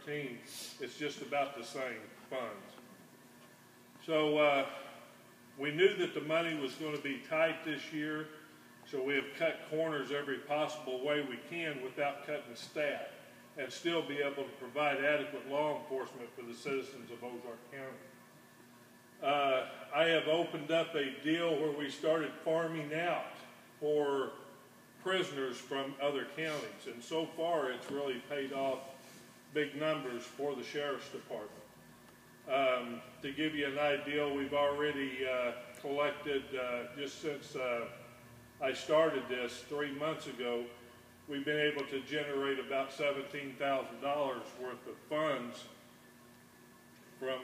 2013, it's just about the same funds. So we knew that the money was going to be tight this year, so we have cut corners every possible way we can without cutting staff, and still be able to provide adequate law enforcement for the citizens of Ozark County. I have opened up a deal where we started farming out for prisoners from other counties, and so far it's really paid off big numbers for the Sheriff's Department. To give you an idea, we've already collected, just since I started this 3 months ago, we've been able to generate about $17,000 worth of funds from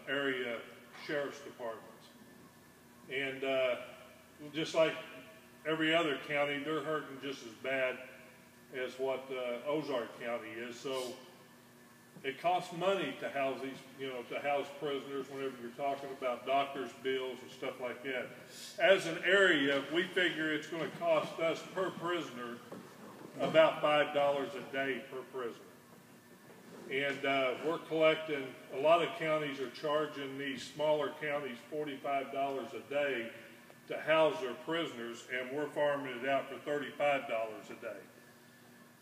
area sheriff's departments. And just like every other county, they're hurting just as bad as what Ozark County is. So it costs money to house these, to house prisoners whenever you're talking about doctor's bills and stuff like that. As an area, we figure it's going to cost us per prisoner about $5 a day per prisoner. And we're collecting, a lot of counties are charging these smaller counties $45 a day to house their prisoners, and we're farming it out for $35 a day.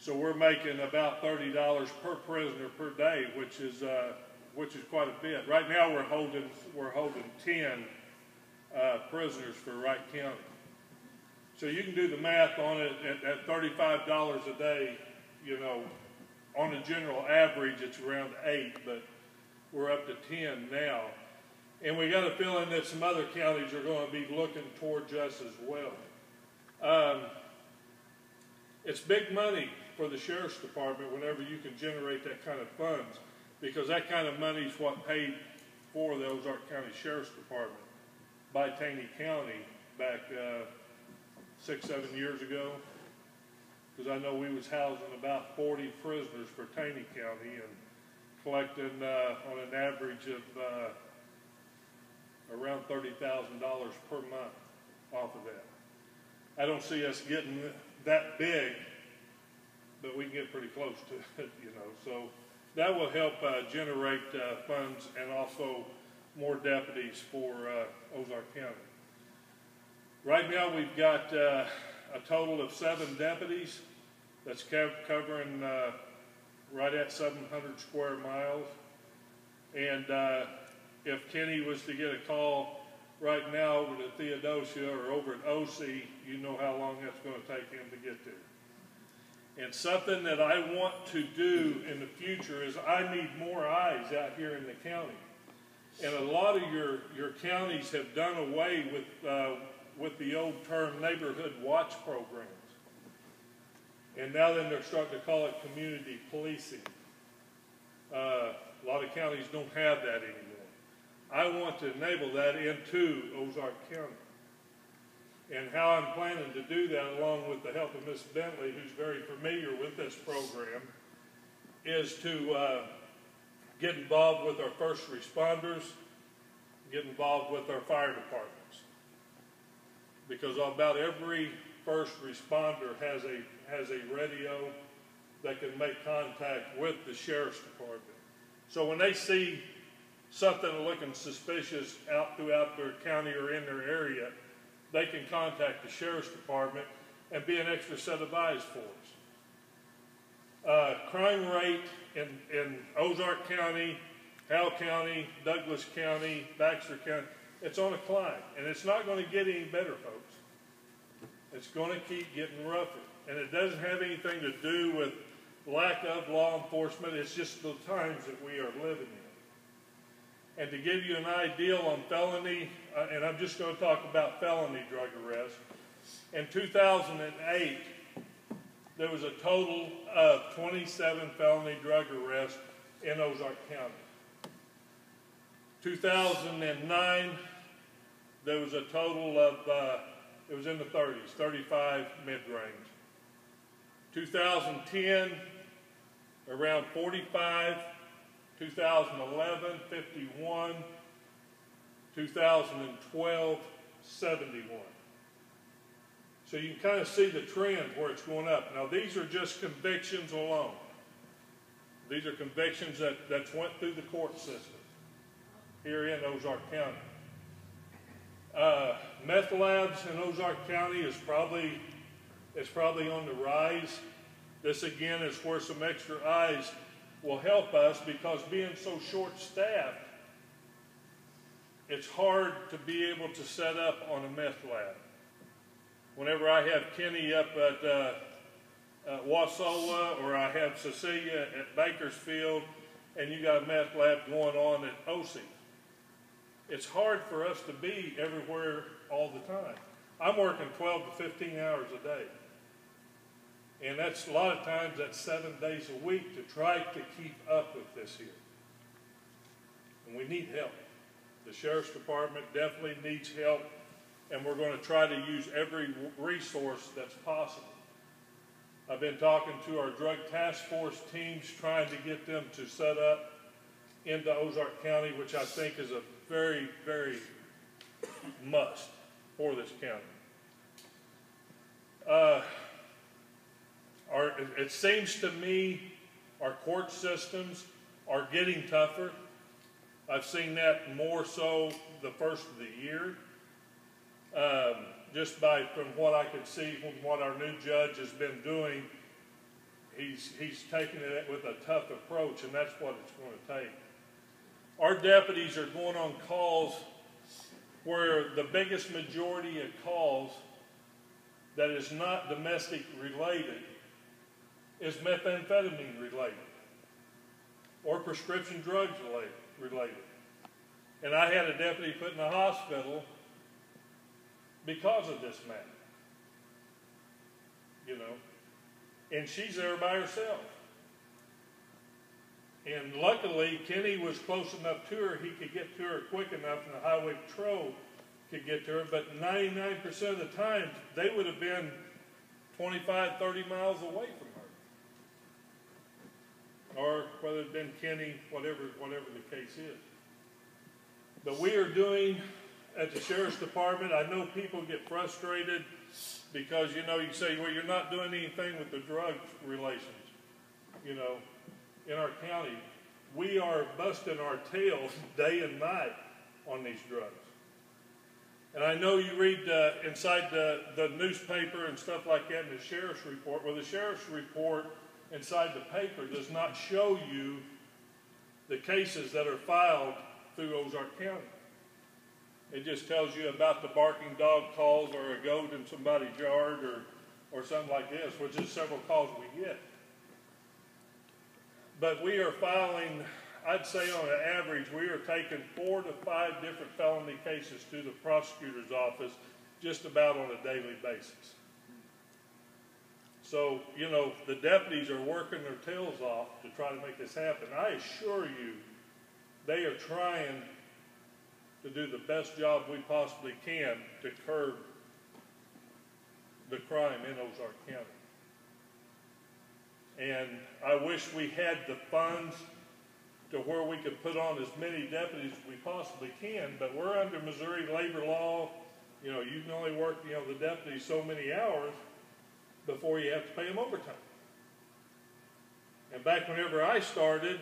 So we're making about $30 per prisoner per day, which is quite a bit. Right now we're holding 10 prisoners for Wright County. So you can do the math on it at $35 a day. On a general average it's around 8, but we're up to 10 now. And we got a feeling that some other counties are going to be looking towards us as well. It's big money for the Sheriff's Department whenever you can generate that kind of funds, because that kind of money is what paid for the Ozark County Sheriff's Department by Taney County back 6-7 years ago. Because I know we was housing about 40 prisoners for Taney County and collecting on an average of around $30,000 per month off of that. I don't see us getting that big, but we can get pretty close to it, So that will help generate funds and also more deputies for Ozark County. Right now we've got a total of 7 deputies. That's covering right at 700 square miles. And if Kenny was to get a call right now over to Theodosia or over at OC, you know how long that's going to take him to get there. And something that I want to do in the future is I need more eyes out here in the county. And a lot of your counties have done away with the old term neighborhood watch programs. And now then they're starting to call it community policing. A lot of counties don't have that anymore. I want to enable that into Ozark County. And how I'm planning to do that, along with the help of Ms. Bentley, who's very familiar with this program, is to get involved with our first responders, get involved with our fire departments. Because about every first responder has a radio that can make contact with the Sheriff's Department. So when they see something looking suspicious out throughout their county or in their area, they can contact the Sheriff's Department and be an extra set of eyes for us. Crime rate in Ozark County, Howell County, Douglas County, Baxter County, it's on a climb. And it's not going to get any better, folks. It's going to keep getting rougher. And it doesn't have anything to do with lack of law enforcement. It's just the times that we are living in. And to give you an idea on felony, and I'm just going to talk about felony drug arrest, in 2008, there was a total of 27 felony drug arrests in Ozark County. 2009, there was a total of, it was in the 30s, 35 mid-range. 2010, around 45. 2011, 51. 2012, 71. So you can kind of see the trend where it's going up. Now these are just convictions alone. These are convictions that went through the court system here in Ozark County. Meth labs in Ozark County is probably on the rise. This again is where some extra eyes will help us, because being so short-staffed, it's hard to be able to set up on a meth lab. Whenever I have Kenny up at Wasola, or I have Cecilia at Bakersfield, and you got a meth lab going on at OC, it's hard for us to be everywhere all the time. I'm working 12 to 15 hours a day. And that's a lot of times that's 7 days a week to try to keep up with this here. And we need help. The Sheriff's Department definitely needs help, and we're going to try to use every resource that's possible. I've been talking to our drug task force teams, trying to get them to set up into Ozark County, which I think is a very, very must for this county. It seems to me our court systems are getting tougher. I've seen that more so the first of the year. Just from what I could see from what our new judge has been doing, he's taking it with a tough approach, and that's what it's going to take. Our deputies are going on calls where the biggest majority of calls that is not domestic related is methamphetamine related or prescription drugs related. And I had a deputy put in the hospital because of this matter. You know, and she's there by herself. And luckily, Kenny was close enough to her, he could get to her quick enough, and the highway patrol could get to her. But 99% of the time, they would have been 25, 30 miles away from her. Or whether it had been Kenny, whatever the case is. But we are doing, at the Sheriff's Department, I know people get frustrated because, you know, you say, well, you're not doing anything with the drug relations, you know. In our county, we are busting our tails day and night on these drugs. And I know you read inside the newspaper and stuff like that in the sheriff's report. Well, the sheriff's report inside the paper does not show you the cases that are filed through Ozark County. It just tells you about the barking dog calls or a goat in somebody's yard or something like this, which is several calls we get. But we are filing, I'd say on an average, we are taking 4 to 5 different felony cases to the prosecutor's office just about on a daily basis. So, you know, the deputies are working their tails off to try to make this happen. I assure you, they are trying to do the best job we possibly can to curb the crime in Ozark County. And I wish we had the funds to where we could put on as many deputies as we possibly can, but we're under Missouri labor law. You know, you can only work, you know, the deputy so many hours before you have to pay them overtime. And back whenever I started,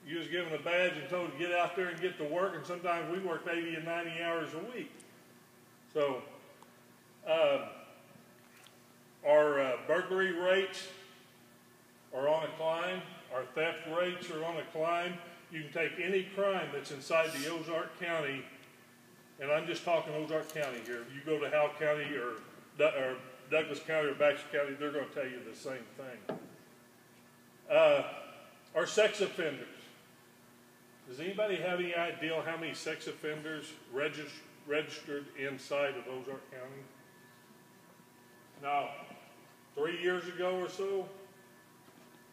you was given a badge and told to get out there and get to work, and sometimes we worked 80 and 90 hours a week. So, our burglary rates are on a climb. Our theft rates are on a climb. You can take any crime that's inside the Ozark County, and I'm just talking Ozark County here. You go to Howell County or Douglas County or Baxter County, they're going to tell you the same thing. Our sex offenders. Does anybody have any idea how many sex offenders registered inside of Ozark County? Now, 3 years ago or so,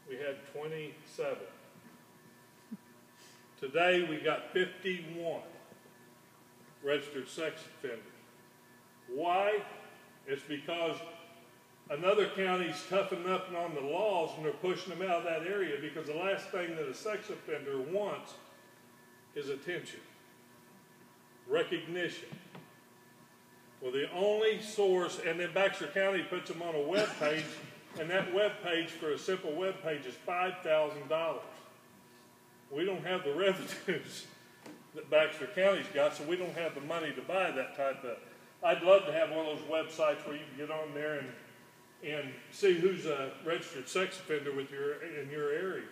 we had 27. Today, we got 51 registered sex offenders. Why? It's because another county's toughening up on the laws and they're pushing them out of that area, because the last thing that a sex offender wants is attention, recognition. Well, the only source, and then Baxter County puts them on a web page And that web page for a simple web page is $5,000. We don't have the revenues that Baxter County's got, so we don't have the money to buy that type of. I'd love to have one of those websites where you can get on there and see who's a registered sex offender in your area.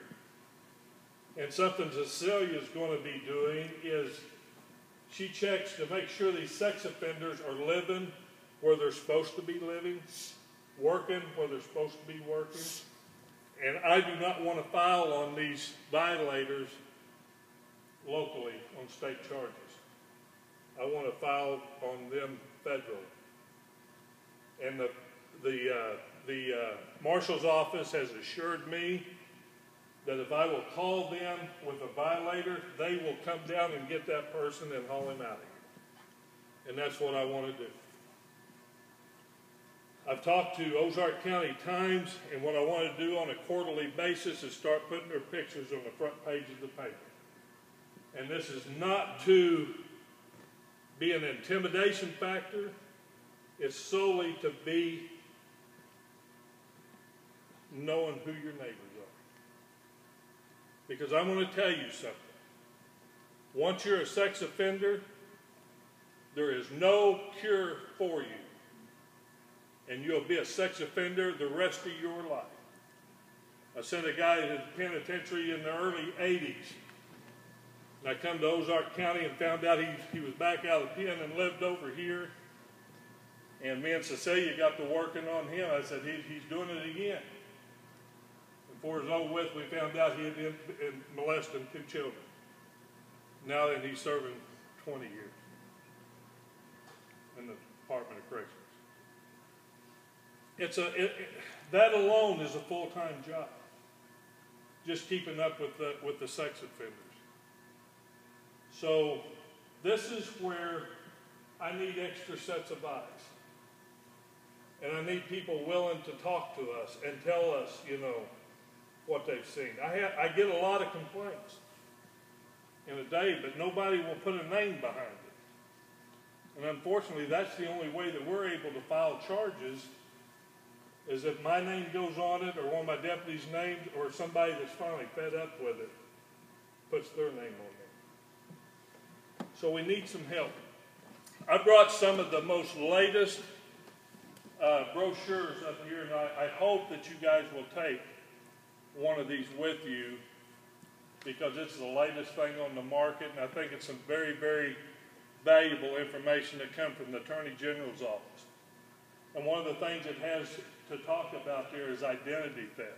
And something Cecilia's going to be doing is she checks to make sure these sex offenders are living where they're supposed to be living, working where they're supposed to be working. And I do not want to file on these violators locally on state charges. I want to file on them federally. And the marshal's office has assured me that if I will call them with a violator, they will come down and get that person and haul him out of here. And that's what I want to do. I've talked to Ozark County Times, and what I want to do on a quarterly basis is start putting their pictures on the front page of the paper. And this is not to be an intimidation factor. It's solely to be knowing who your neighbors are. Because I want to tell you something. Once you're a sex offender, there is no cure for you. And you'll be a sex offender the rest of your life. I sent a guy to the penitentiary in the early 80s. And I come to Ozark County and found out he was back out of the pen and lived over here. And me and Cecilia got to working on him. I said, he's doing it again. Before it was over with, we found out he had been molesting 2 children. Now that he's serving 20 years in the Department of Corrections. That alone is a full-time job. Just keeping up with the sex offenders. So this is where I need extra sets of eyes. And I need people willing to talk to us and tell us, what they've seen. I get a lot of complaints in a day, but nobody will put a name behind it. And unfortunately, that's the only way that we're able to file charges, is if my name goes on it, or one of my deputies' names, or somebody that's finally fed up with it puts their name on it. So we need some help. I brought some of the most latest brochures up here, and I hope that you guys will take one of these with you, because it's the latest thing on the market, and I think it's some very, very valuable information that comes from the Attorney General's office. And one of the things it has to talk about there is identity theft.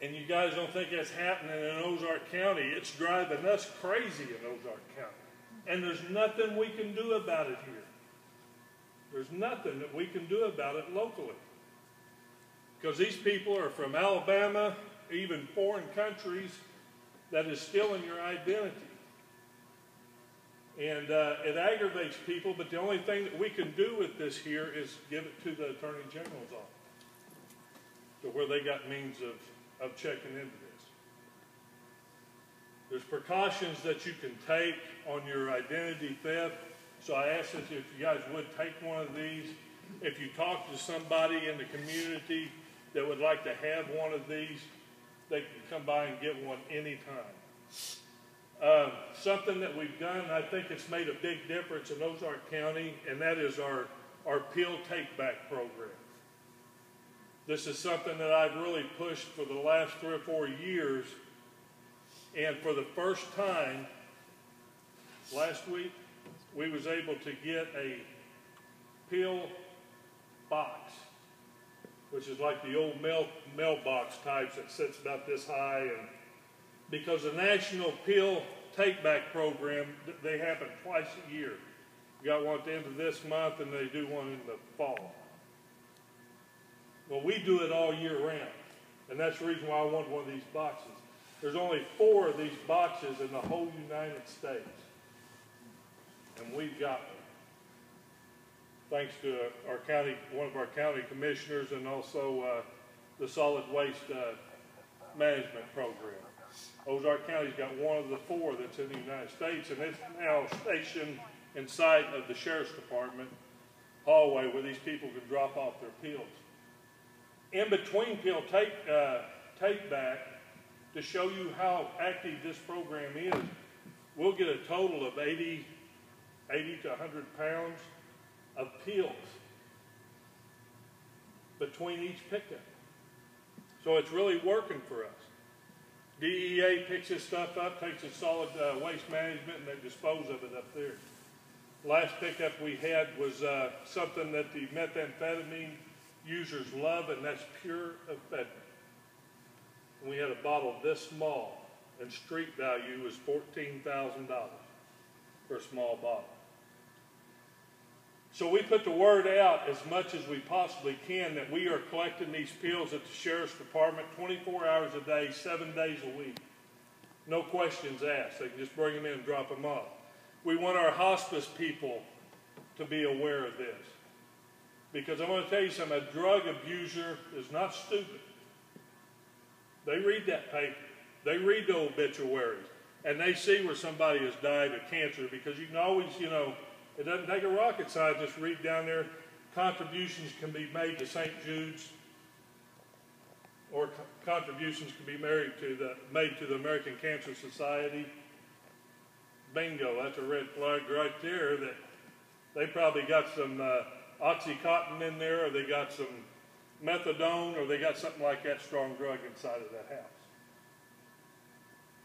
And you guys don't think that's happening in Ozark County. It's driving us crazy in Ozark County. And there's nothing we can do about it here. There's nothing that we can do about it locally. Because these people are from Alabama, even foreign countries, that is stealing your identity. And it aggravates people, but the only thing that we can do with this here is give it to the Attorney General's office, to where they got means of checking into this. There's precautions that you can take on your identity theft. So I ask that if you guys would take one of these. If you talk to somebody in the community that would like to have one of these, they can come by and get one anytime. Something that we've done, I think it's made a big difference in Ozark County, and that is our pill take-back program. This is something that I've really pushed for the last 3 or 4 years, and for the first time, last week, we was able to get a pill box, which is like the old mailbox types that sits about this high. And because the National Pill Take-Back Program, they happen twice a year. We got one at the end of this month, and they do one in the fall. Well, we do it all year round, and that's the reason why I wanted one of these boxes. There's only 4 of these boxes in the whole United States, and we've got one. Thanks to our county, one of our county commissioners, and also the solid waste management program. Ozark County's got one of the 4 that's in the United States, and it's now stationed inside of the Sheriff's Department hallway where these people can drop off their pills. In between peel tape back to show you how active this program is. We'll get a total of 80 to 100 pounds of peels between each pickup. So it's really working for us. DEA picks this stuff up, takes it solid waste management, and they dispose of it up there. Last pickup we had was something that the methamphetamine users love, and that's pure ephedrine. And we had a bottle this small, and street value was $14,000 for a small bottle. So we put the word out as much as we possibly can that we are collecting these peels at the Sheriff's Department 24 hours a day, 7 days a week. No questions asked. They can just bring them in and drop them off. We want our hospice people to be aware of this. Because I want to tell you something, a drug abuser is not stupid. They read that paper. They read the obituaries. And they see where somebody has died of cancer, because you can always, you know, it doesn't take a rocket scientist to read down there. Contributions can be made to St. Jude's, or contributions can be made to the American Cancer Society. Bingo, that's a red flag right there that they probably got some Oxycontin in there, or they got some methadone, or they got something like that strong drug inside of that house.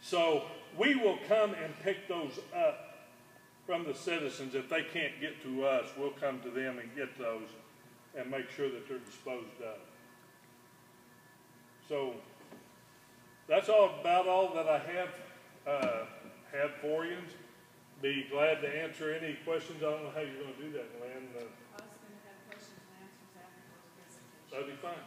So we will come and pick those up from the citizens. If they can't get to us, we'll come to them and get those and make sure that they're disposed of. So that's about all that I have for you. Be glad to answer any questions. I don't know how you're going to do that, Lynn. I was going to have questions and answers after those presentations. That'd be fine.